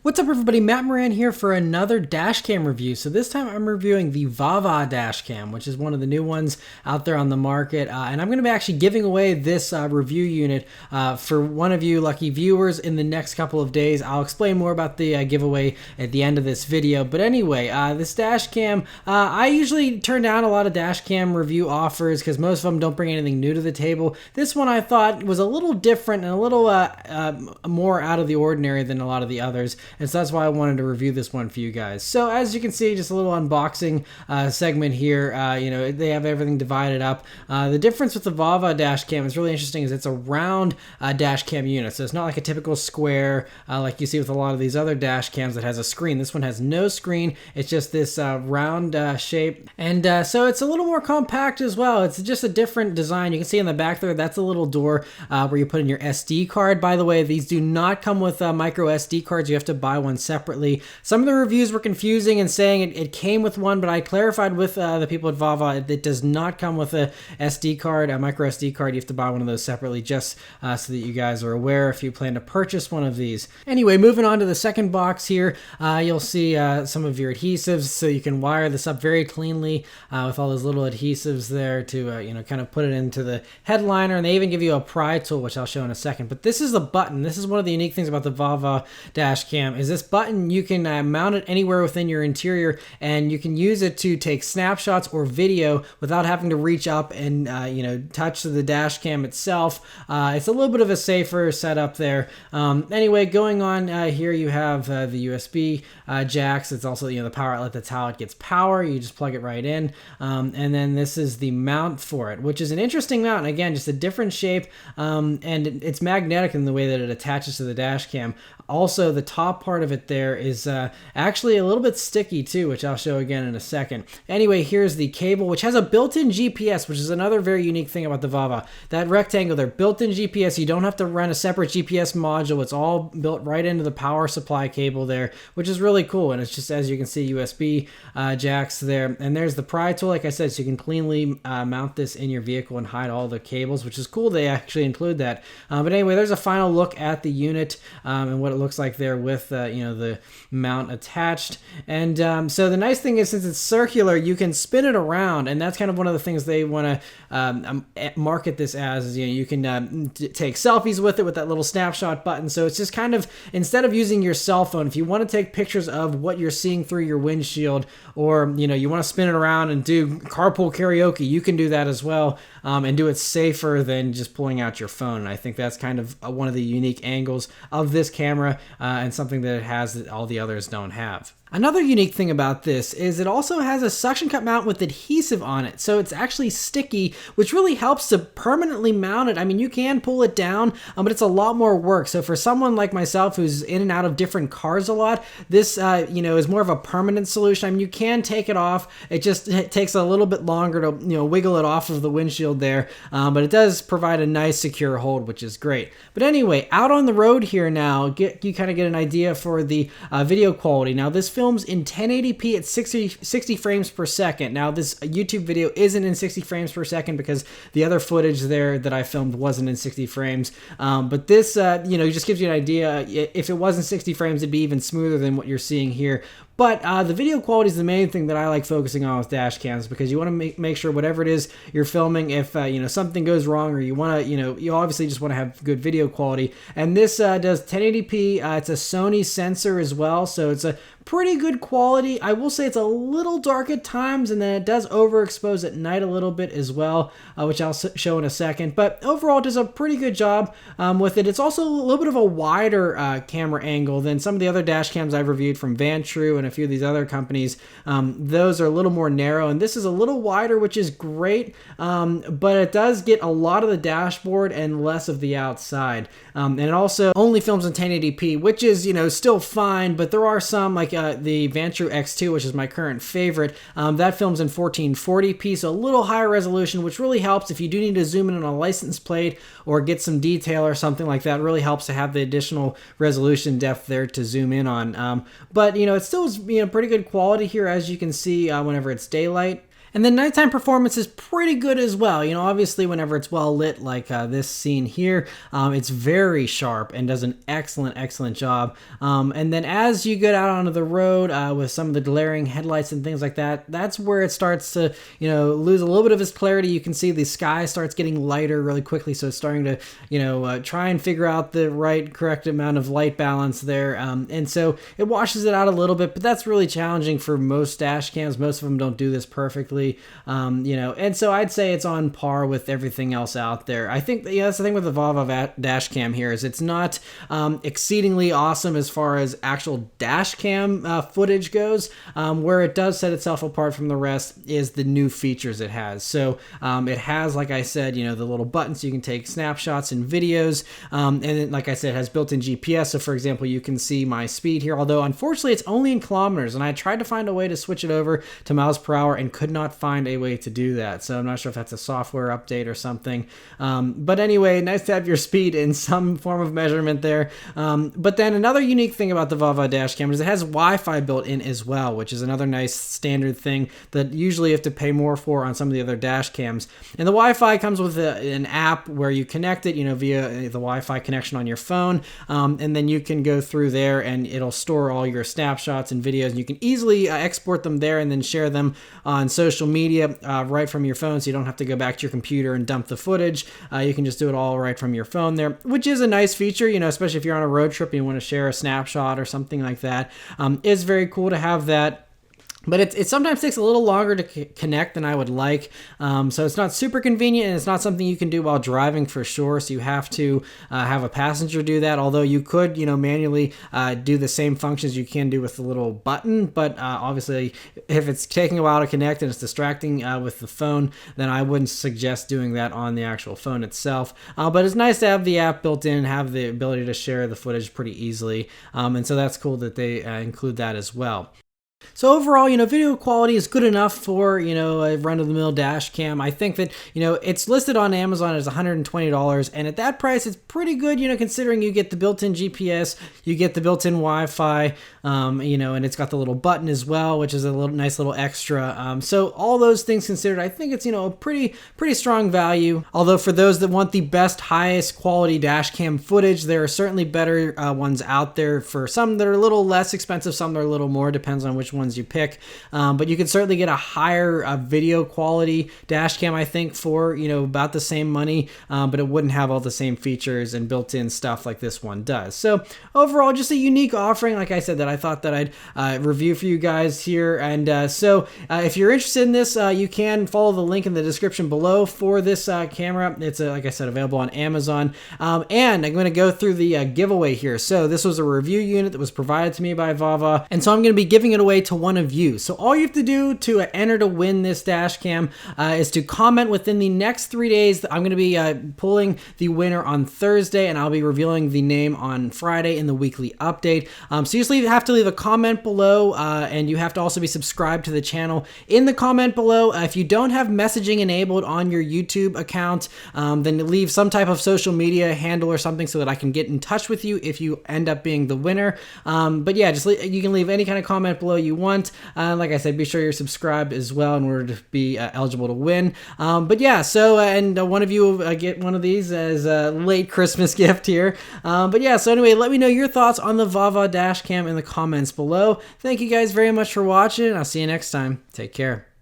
What's up everybody, Matt Maran here for another dashcam review. So this time I'm reviewing the VAVA dashcam, which is one of the new ones out there on the market. And I'm going to be actually giving away this review unit for one of you lucky viewers in the next couple of days. I'll explain more about the giveaway at the end of this video. But anyway, this dashcam, I usually turn down a lot of dashcam review offers because most of them don't bring anything new to the table. This one I thought was a little different and a little more out of the ordinary than a lot of the others. And so that's why I wanted to review this one for you guys. So as you can see, just a little unboxing segment here. You know, they have everything divided up. The difference with the VAVA dash cam is really interesting is it's a round dash cam unit. So it's not like a typical square like you see with a lot of these other dash cams that has a screen. This one has no screen. It's just this round shape. And so it's a little more compact as well. It's just a different design. You can see in the back there, that's a little door where you put in your SD card. By the way, these do not come with micro SD cards. You have to buy one separately. Some of the reviews were confusing and saying it came with one, but I clarified with the people at VAVA it does not come with a SD card, a micro SD card. You have to buy one of those separately just so that you guys are aware if you plan to purchase one of these. Anyway, moving on to the second box here, you'll see some of your adhesives, so you can wire this up very cleanly with all those little adhesives there to you know, kind of put it into the headliner, and they even give you a pry tool, which I'll show in a second. But this is the button. This is one of the unique things about the VAVA dash cam is this button. You can mount it anywhere within your interior, and you can use it to take snapshots or video without having to reach up and you know, touch the dash cam itself. It's a little bit of a safer setup there. Anyway, going on here, you have the USB jacks. It's also, you know, the power outlet. That's how it gets power. You just plug it right in, and then this is the mount for it, which is an interesting mount. Again, just a different shape, and it's magnetic in the way that it attaches to the dash cam. Also, the top part of it there is actually a little bit sticky too, which I'll show again in a second. Anyway, here's the cable, which has a built-in GPS, which is another very unique thing about the VAVA. That rectangle there, built-in GPS. You don't have to run a separate GPS module. It's all built right into the power supply cable there, which is really cool. And it's just, as you can see, USB jacks there. And there's the pry tool, like I said, so you can cleanly mount this in your vehicle and hide all the cables, which is cool. They actually include that. But anyway, there's a final look at the unit and what it looks like there with you know, the mount attached. And so the nice thing is, since it's circular, you can spin it around, and that's kind of one of the things they want to market this as. Is, you know, you can take selfies with it with that little snapshot button. So it's just kind of, instead of using your cell phone, if you want to take pictures of what you're seeing through your windshield, or you know, you want to spin it around and do carpool karaoke, you can do that as well, and do it safer than just pulling out your phone. And I think that's kind of one of the unique angles of this camera, and something that it has that all the others don't have. Another unique thing about this is it also has a suction cup mount with adhesive on it. So it's actually sticky, which really helps to permanently mount it. I mean, you can pull it down, but it's a lot more work. So for someone like myself who's in and out of different cars a lot, this you know, is more of a permanent solution. I mean, you can take it off. It takes a little bit longer to, you know, wiggle it off of the windshield there, but it does provide a nice secure hold, which is great. But anyway, out on the road here now, you kind of get an idea for the video quality. Now this films in 1080p at 60 frames per second. Now this YouTube video isn't in 60 frames per second because the other footage there that I filmed wasn't in 60 frames. But this, you know, just gives you an idea. If it wasn't 60 frames, it'd be even smoother than what you're seeing here. But the video quality is the main thing that I like focusing on with dash cams, because you want to make sure whatever it is you're filming, if you know, something goes wrong, or you want to, you know, you obviously just want to have good video quality. And this does 1080p. It's a Sony sensor as well, so it's a pretty good quality. I will say it's a little dark at times, and then it does overexpose at night a little bit as well, which I'll show in a second. But overall, it does a pretty good job with it. It's also a little bit of a wider camera angle than some of the other dash cams I've reviewed from Vantrue and a few of these other companies. Those are a little more narrow, and this is a little wider, which is great, but it does get a lot of the dashboard and less of the outside. And it also only films in 1080p, which is, you know, still fine, but there are some, like the Vantrue X2, which is my current favorite, that films in 1440p, so a little higher resolution, which really helps if you do need to zoom in on a license plate or get some detail or something like that. It really helps to have the additional resolution depth there to zoom in on. But you know, it still is, you know, pretty good quality here, as you can see whenever it's daylight. And then nighttime performance is pretty good as well. You know, obviously whenever it's well lit like this scene here, it's very sharp and does an excellent job. And then as you get out onto the road with some of the glaring headlights and things like that, that's where it starts to, you know, lose a little bit of its clarity. You can see the sky starts getting lighter really quickly, so it's starting to, you know, try and figure out the correct amount of light balance there. And so it washes it out a little bit, but that's really challenging for most dash cams. Most of them don't do this perfectly. You know, and so I'd say it's on par with everything else out there. I think, yeah, that's the thing with the VAVA dash cam here, is it's not exceedingly awesome as far as actual dash cam footage goes. Where it does set itself apart from the rest is the new features it has. So it has, like I said, you know, the little button so you can take snapshots and videos. And then, like I said, it has built-in GPS. So for example, you can see my speed here, although unfortunately it's only in kilometers, and I tried to find a way to switch it over to miles per hour and could not find a way to do that. So I'm not sure if that's a software update or something. But anyway, nice to have your speed in some form of measurement there. But then another unique thing about the VAVA dash cam is it has Wi-Fi built in as well, which is another nice standard thing that usually you have to pay more for on some of the other dash cams. And the Wi-Fi comes with an app where you connect it, you know, via the Wi-Fi connection on your phone. And then you can go through there and it'll store all your snapshots and videos, and you can easily export them there and then share them on social media right from your phone, so you don't have to go back to your computer and dump the footage. You can just do it all right from your phone there, which is a nice feature, you know, especially if you're on a road trip and you want to share a snapshot or something like that. It's very cool to have that. But it sometimes takes a little longer to connect than I would like. So it's not super convenient, and it's not something you can do while driving for sure. So you have to have a passenger do that, although you could, you know, manually do the same functions you can do with the little button. But obviously, if it's taking a while to connect and it's distracting with the phone, then I wouldn't suggest doing that on the actual phone itself. But it's nice to have the app built in and have the ability to share the footage pretty easily. And so that's cool that they include that as well. So overall, you know, video quality is good enough for, you know, a run-of-the-mill dash cam. I think that, you know, it's listed on Amazon as $120, and at that price, it's pretty good, you know, considering you get the built-in GPS, you get the built-in Wi-Fi, you know, and it's got the little button as well, which is a nice little extra. So all those things considered, I think it's, you know, a pretty strong value. Although for those that want the best, highest quality dash cam footage, there are certainly better ones out there. For some that are a little less expensive, some that are a little more, depends on which ones you pick. But you can certainly get a higher video quality dash cam, I think, for, you know, about the same money, but it wouldn't have all the same features and built-in stuff like this one does. So overall, just a unique offering, like I said, that I thought that I'd review for you guys here. And so if you're interested in this, you can follow the link in the description below for this camera. It's, like I said, available on Amazon. And I'm going to go through the giveaway here. So this was a review unit that was provided to me by VAVA, and so I'm going to be giving it away to one of you. So all you have to do to enter to win this dash cam is to comment within the next 3 days. I'm going to be pulling the winner on Thursday, and I'll be revealing the name on Friday in the weekly update. So you just have to leave a comment below, and you have to also be subscribed to the channel. In the comment below, if you don't have messaging enabled on your YouTube account, then leave some type of social media handle or something so that I can get in touch with you if you end up being the winner. But yeah, you can leave any kind of comment below you want. Like I said, be sure you're subscribed as well in order to be eligible to win. But yeah, so and one of you will get one of these as a late Christmas gift here. But yeah, so anyway, let me know your thoughts on the VAVA dash cam in the comments below. Thank you guys very much for watching. I'll see you next time. Take care.